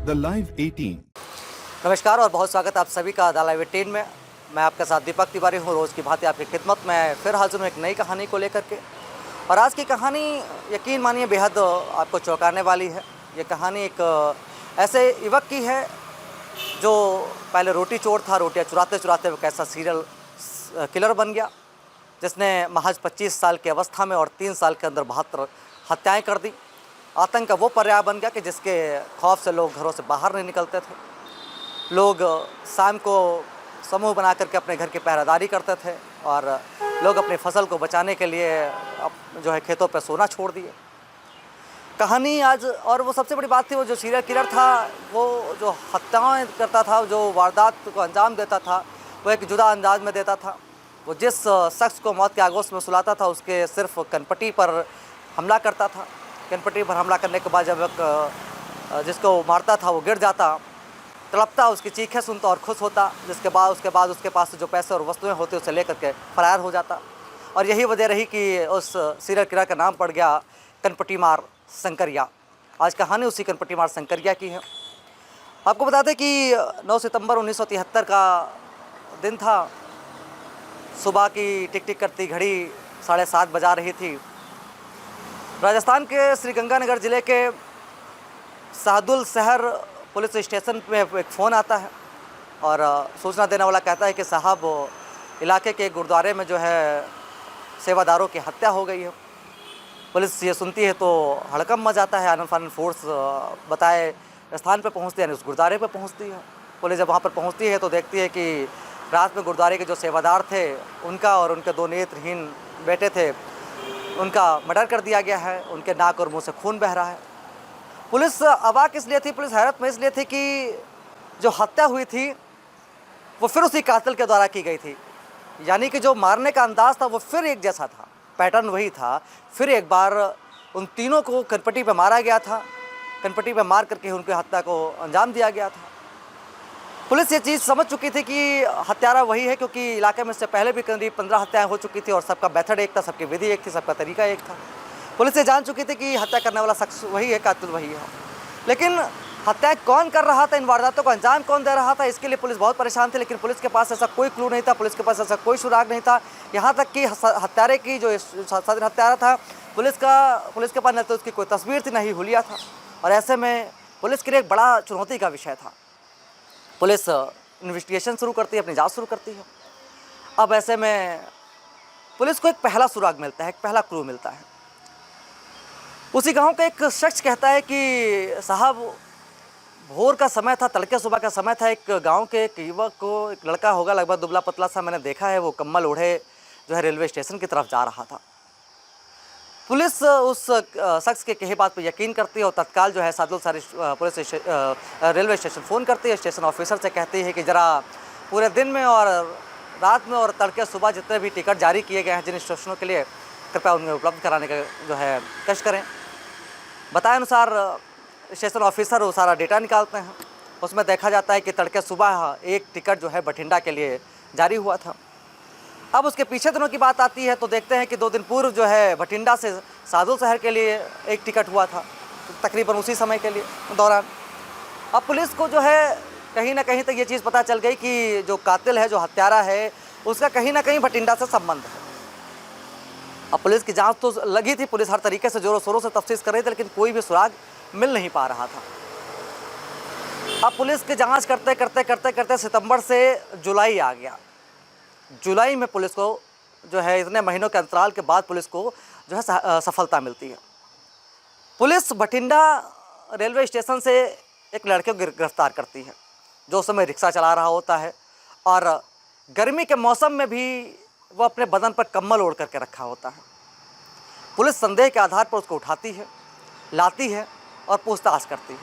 The live 18। नमस्कार और बहुत स्वागत है आप सभी का द लाइव 18 में। मैं आपके साथ दीपक तिवारी हूँ। रोज़ की भांति आपकी खिदमत में फिर हाजिर हूँ एक नई कहानी को लेकर के। और आज की कहानी यकीन मानिए बेहद आपको चौंकाने वाली है। ये कहानी एक ऐसे युवक की है जो पहले रोटी चोर था। रोटियाँ चुराते चुराते वो कैसा सीरियल किलर बन गया, जिसने महज 25 साल की अवस्था में और 3 साल के अंदर 72 हत्याएँ कर दी। आतंक का वो पर्याय बन गया कि जिसके खौफ से लोग घरों से बाहर नहीं निकलते थे। लोग शाम को समूह बना करके अपने घर की पहरेदारी करते थे और लोग अपनी फसल को बचाने के लिए जो है खेतों पर सोना छोड़ दिए। कहानी आज, और वो सबसे बड़ी बात थी, वो जो सीरियल किलर था, वो जो हत्याएं करता था, जो वारदात को अंजाम देता था, वो एक जुदा अंदाज में देता था। वो जिस शख्स को मौत के आगोश में सुलाता था उसके सिर्फ कनपटी पर हमला करता था। कनपटी पर हमला करने के बाद जब जिसको मारता था वो गिर जाता, तड़पता, उसकी चीखें सुनता और खुश होता, उसके बाद उसके पास जो पैसे और वस्तुएं होती उसे लेकर के फरार हो जाता। और यही वजह रही कि उस सीरियल किलर का नाम पड़ गया कनपटी मार शंकरिया। आज कहानी उसी कनपटी मार शंकरिया की है। आपको बता दें कि 9 सितंबर 1973 का दिन था। सुबह की टिक टिक करती घड़ी 7:30 बजा रही थी। राजस्थान के श्रीगंगानगर ज़िले के शाहदुल शहर पुलिस स्टेशन पे एक फ़ोन आता है और सूचना देने वाला कहता है कि साहब, इलाके के गुरुद्वारे में जो है सेवादारों की हत्या हो गई है। पुलिस ये सुनती है तो हड़कंप मच जाता है। आनन फानन फोर्स बताए स्थान पे पहुंचती है, यानी उस गुरुद्वारे पे पहुंचती है। पुलिस जब वहाँ पर पहुंचती है तो देखती है कि रात में गुरुद्वारे के जो सेवादार थे उनका और उनके 2 नेत्रहीन बेटे थे, उनका मर्डर कर दिया गया है। उनके नाक और मुंह से खून बह रहा है। पुलिस अवाक इसलिए थी, पुलिस हैरत में इसलिए थी कि जो हत्या हुई थी वो फिर उसी कातिल के द्वारा की गई थी। यानी कि जो मारने का अंदाज़ था वो फिर एक जैसा था, पैटर्न वही था। फिर एक बार उन तीनों को कनपटी पे मारा गया था। कनपटी पे मार करके उनकी हत्या को अंजाम दिया गया था। पुलिस ये चीज़ समझ चुकी थी कि हत्यारा वही है, क्योंकि इलाके में इससे पहले भी करीब 15 हत्याएँ हो चुकी थी और सबका मेथड एक था, सबकी विधि एक थी, सबका तरीका एक था। पुलिस ये जान चुकी थी कि हत्या करने वाला शख्स वही है, कातिल वही है। लेकिन हत्या कौन कर रहा था, इन वारदातों को अंजाम कौन दे रहा था, इसके लिए पुलिस बहुत परेशान थी। लेकिन पुलिस के पास ऐसा कोई क्लू नहीं था, पुलिस के पास ऐसा कोई सुराग नहीं था। यहाँ तक कि हत्यारे की जो सदर हत्यारा था, पुलिस के पास न तो उसकी कोई तस्वीर थी, न ही हुलिया था। और ऐसे में पुलिस के लिए एक बड़ा चुनौती का विषय था। पुलिस इन्वेस्टिगेशन शुरू करती है, अपनी जाँच शुरू करती है। अब ऐसे में पुलिस को एक पहला सुराग मिलता है, एक पहला क्लू मिलता है। उसी गांव का एक शख्स कहता है कि साहब, भोर का समय था, तड़के सुबह का समय था। एक गांव के एक युवक को, एक लड़का होगा लगभग दुबला पतला सा, मैंने देखा है, वो कम्बल ओढ़े जो है रेलवे स्टेशन की तरफ जा रहा था। पुलिस उस शख्स के कही बात पर यकीन करती है और तत्काल जो है Shahdul police railway station phone करती है। स्टेशन ऑफिसर से कहती है कि ज़रा पूरे दिन में और रात में और तड़के सुबह जितने भी टिकट जारी किए गए हैं जिन स्टेशनों के लिए, कृपया उन्हें उपलब्ध कराने का जो है कष्ट करें। बताए अनुसार स्टेशन ऑफिसर वो सारा डेटा निकालते हैं। उसमें देखा जाता है कि तड़के सुबह एक टिकट जो है बठिंडा के लिए जारी हुआ था। अब उसके पीछे दिनों की बात आती है तो देखते हैं कि 2 दिन पूर्व जो है बठिंडा से शाहदुल शहर के लिए एक टिकट हुआ था, तकरीबन उसी समय के लिए दौरान। अब पुलिस को जो है कहीं ना कहीं तक ये चीज़ पता चल गई कि जो कातिल है, जो हत्यारा है, उसका कहीं ना कहीं बठिंडा से संबंध है। अब पुलिस की जांच तो लगी थी, पुलिस हर तरीके से जोरों शोरों से तफ्तीश कर रही थी, लेकिन कोई भी सुराग मिल नहीं पा रहा था। अब पुलिस की जांच करते करते करते करते सितंबर से जुलाई आ गया। जुलाई में पुलिस को जो है इतने महीनों के अंतराल के बाद पुलिस को जो है सफलता मिलती है। पुलिस बठिंडा रेलवे स्टेशन से एक लड़के को गिरफ्तार करती है जो उस समय रिक्शा चला रहा होता है और गर्मी के मौसम में भी वो अपने बदन पर कम्बल ओढ़ करके रखा होता है। पुलिस संदेह के आधार पर उसको उठाती है, लाती है और पूछताछ करती है।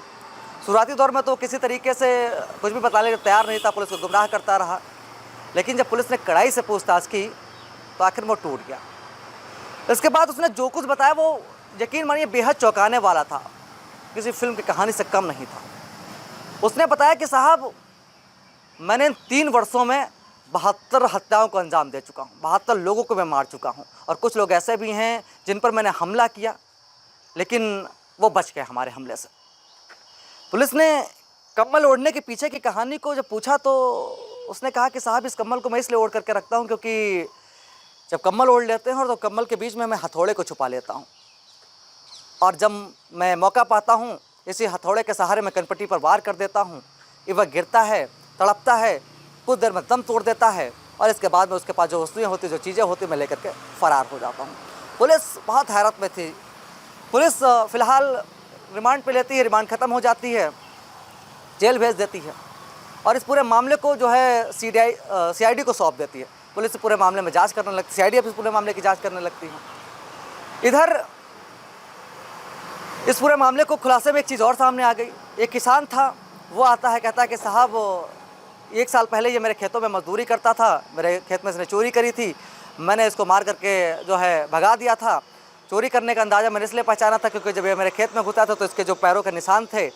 शुरुआती दौर में तो किसी तरीके से कुछ भी बताने को तैयार नहीं था, पुलिस को गुमराह करता रहा। लेकिन जब पुलिस ने कड़ाई से पूछताछ की तो आखिर वो टूट गया। इसके बाद उसने जो कुछ बताया वो यकीन मानिए बेहद चौंकाने वाला था, किसी फिल्म की कहानी से कम नहीं था। उसने बताया कि साहब, मैंने 3 वर्षों में 72 हत्याओं को अंजाम दे चुका हूँ, 72 लोगों को मैं मार चुका हूँ। और कुछ लोग ऐसे भी हैं जिन पर मैंने हमला किया लेकिन वो बच गए हमारे हमले से। पुलिस ने कम्बल ओढ़ने के पीछे की कहानी को जब पूछा तो उसने कहा कि साहब इस कम्बल को मैं इसलिए ओढ़ करके रखता हूँ क्योंकि जब कम्बल ओढ़ लेते हैं और तो कम्बल के बीच में मैं हथौड़े को छुपा लेता हूँ, और जब मैं मौका पाता हूँ इसी हथौड़े के सहारे मैं कनपटी पर वार कर देता हूँ। ये वह गिरता है, तड़पता है, कुछ देर में दम तोड़ देता है, और इसके बाद में उसके पास जो वस्तुएँ होती, जो चीज़ें होती, मैं लेकर के फ़रार हो जाता हूँ। पुलिस बहुत हैरत में थी। पुलिस फ़िलहाल रिमांड पे लेती है, रिमांड ख़त्म हो जाती है, जेल भेज देती है, और इस पूरे मामले को जो है CID को सौंप देती है। पुलिस पूरे मामले में जांच करने लगती है, CID इस पूरे मामले की जांच करने लगती है। इधर इस पूरे मामले को खुलासे में एक चीज़ और सामने आ गई। एक किसान था, वो आता है, कहता है कि साहब 1 साल पहले ये मेरे खेतों में मजदूरी करता था, मेरे खेत में इसने चोरी करी थी, मैंने इसको मार करके जो है भगा दिया था। चोरी करने का अंदाज़ा मैंने इसलिए पहचाना था क्योंकि जब ये मेरे खेत में घुसा था तो इसके जो पैरों के निशान थे,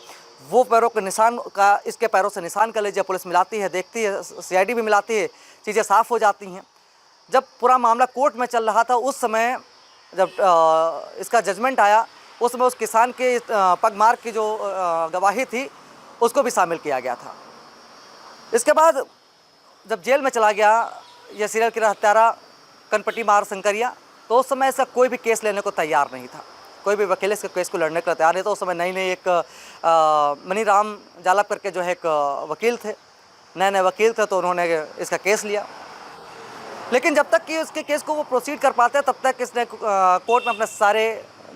वो पैरों के निशान का इसके पैरों से निशान कर लीजिए। पुलिस मिलाती है, देखती है, CID भी मिलाती है, चीज़ें साफ़ हो जाती हैं। जब पूरा मामला कोर्ट में चल रहा था उस समय जब इसका जजमेंट आया, उस समय उस किसान के पगमार्क की जो गवाही थी उसको भी शामिल किया गया था। इसके बाद जब जेल में चला गया यह सीरियल किलर हत्यारा कनपटी मार शंकरिया, तो उस समय ऐसा कोई भी केस लेने को तैयार नहीं था, कोई भी वकील इसके केस को लड़ने को तैयार नहीं था। उस समय नई एक मनीराम जालप करके जो है एक वकील थे, नए वकील थे, तो उन्होंने इसका केस लिया। लेकिन जब तक कि उसके केस को वो प्रोसीड कर पाते तब तक इसने कोर्ट में अपने सारे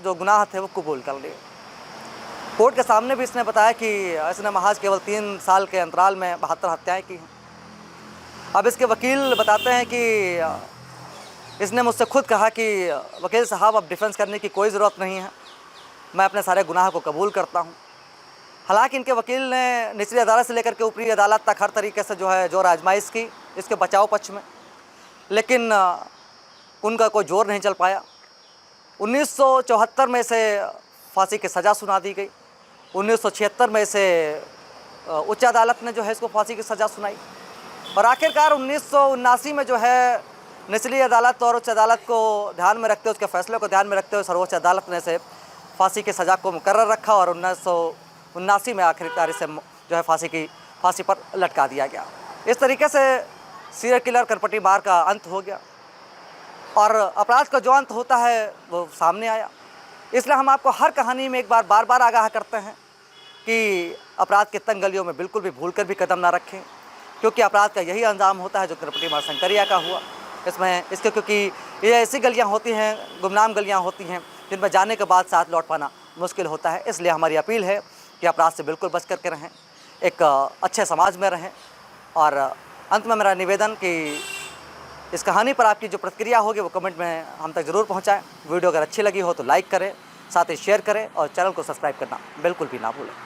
जो गुनाह थे वो कबूल कर लिए। कोर्ट के सामने भी इसने बताया कि इसने महज केवल 3 साल के अंतराल में 72 हत्याएँ की हैं। अब इसके वकील बताते हैं कि इसने मुझसे खुद कहा कि वकील साहब अब डिफेंस करने की कोई ज़रूरत नहीं है, मैं अपने सारे गुनाह को कबूल करता हूँ। हालांकि इनके वकील ने निचली अदालत से लेकर के ऊपरी अदालत तक हर तरीके से जो है जोर आजमाइश की इसके बचाव पक्ष में, लेकिन उनका कोई जोर नहीं चल पाया। 1974 में से फांसी की सज़ा सुना दी गई, 1976 में से उच्च अदालत ने जो है इसको फांसी की सज़ा सुनाई, और आखिरकार 1979 में जो है निचली अदालत और उच्च अदालत को ध्यान में रखते हुए, उसके फैसले को ध्यान में रखते हुए सर्वोच्च अदालत ने से फांसी की सज़ा को मुकर्रर रखा, और 1979 में आखिरकार इसे जो है फांसी पर लटका दिया गया। इस तरीके से सीरियल किलर कनपटी मार का अंत हो गया, और अपराध का जो अंत होता है वो सामने आया। इसलिए हम आपको हर कहानी में एक बार बार आगाह करते हैं कि अपराध के तंग गलियों में बिल्कुल भी भूल कर भी कदम ना रखें, क्योंकि अपराध का यही अंजाम होता है जो कनपटी मार शंकरिया का हुआ। क्योंकि ये ऐसी गलियां होती हैं, गुमनाम गलियां होती हैं, जिनमें जाने के बाद साथ लौट पाना मुश्किल होता है। इसलिए हमारी अपील है कि अपराध से बिल्कुल बच करके रहें, एक अच्छे समाज में रहें। और अंत में मेरा निवेदन कि इस कहानी पर आपकी जो प्रतिक्रिया होगी वो कमेंट में हम तक ज़रूर पहुंचाएं। वीडियो अगर अच्छी लगी हो तो लाइक करें, साथ ही शेयर करें, और चैनल को सब्सक्राइब करना बिल्कुल भी ना भूलें।